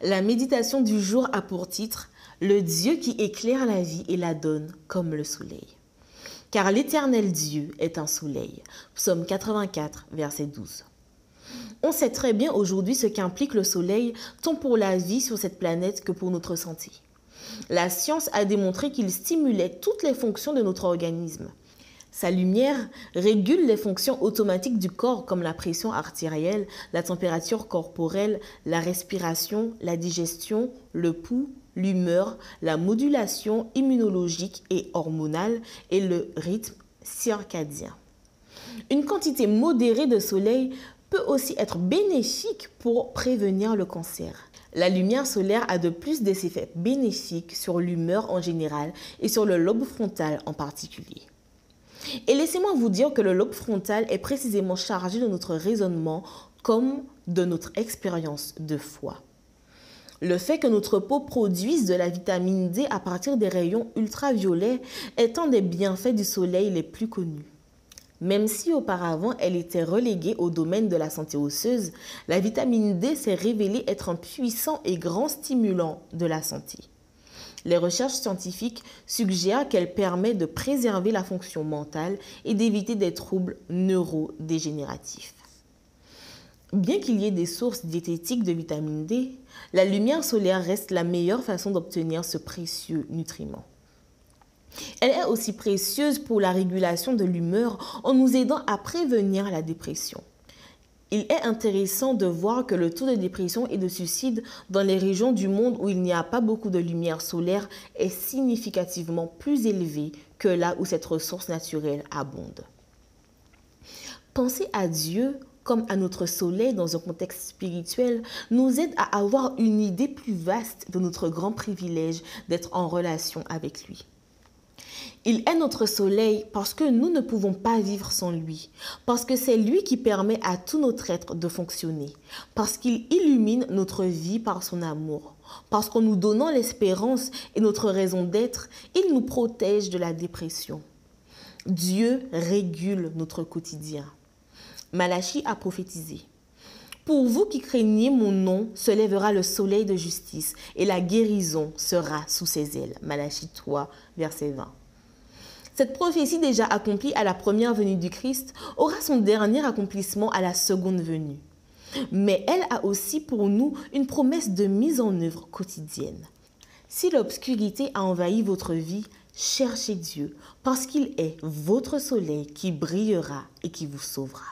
La méditation du jour a pour titre « Le Dieu qui éclaire la vie et la donne comme le soleil ». Car l'Éternel Dieu est un soleil. Psaume 84, verset 12. On sait très bien aujourd'hui ce qu'implique le soleil, tant pour la vie sur cette planète que pour notre santé. La science a démontré qu'il stimulait toutes les fonctions de notre organisme. Sa lumière régule les fonctions automatiques du corps comme la pression artérielle, la température corporelle, la respiration, la digestion, le pouls, l'humeur, la modulation immunologique et hormonale et le rythme circadien. Une quantité modérée de soleil peut aussi être bénéfique pour prévenir le cancer. La lumière solaire a de plus des effets bénéfiques sur l'humeur en général et sur le lobe frontal en particulier. Et laissez-moi vous dire que le lobe frontal est précisément chargé de notre raisonnement comme de notre expérience de foi. Le fait que notre peau produise de la vitamine D à partir des rayons ultraviolets est un des bienfaits du soleil les plus connus. Même si auparavant elle était reléguée au domaine de la santé osseuse, la vitamine D s'est révélée être un puissant et grand stimulant de la santé. Les recherches scientifiques suggèrent qu'elle permet de préserver la fonction mentale et d'éviter des troubles neurodégénératifs. Bien qu'il y ait des sources diététiques de vitamine D, la lumière solaire reste la meilleure façon d'obtenir ce précieux nutriment. Elle est aussi précieuse pour la régulation de l'humeur en nous aidant à prévenir la dépression. Il est intéressant de voir que le taux de dépression et de suicide dans les régions du monde où il n'y a pas beaucoup de lumière solaire est significativement plus élevé que là où cette ressource naturelle abonde. Penser à Dieu comme à notre soleil dans un contexte spirituel nous aide à avoir une idée plus vaste de notre grand privilège d'être en relation avec lui. Il est notre soleil parce que nous ne pouvons pas vivre sans lui, parce que c'est lui qui permet à tout notre être de fonctionner, parce qu'il illumine notre vie par son amour, parce qu'en nous donnant l'espérance et notre raison d'être, il nous protège de la dépression. Dieu régule notre quotidien. Malachie a prophétisé. Pour vous qui craignez mon nom, se lèvera le soleil de justice et la guérison sera sous ses ailes. Malachie 3, verset 20. Cette prophétie déjà accomplie à la première venue du Christ aura son dernier accomplissement à la seconde venue. Mais elle a aussi pour nous une promesse de mise en œuvre quotidienne. Si l'obscurité a envahi votre vie, cherchez Dieu parce qu'il est votre soleil qui brillera et qui vous sauvera.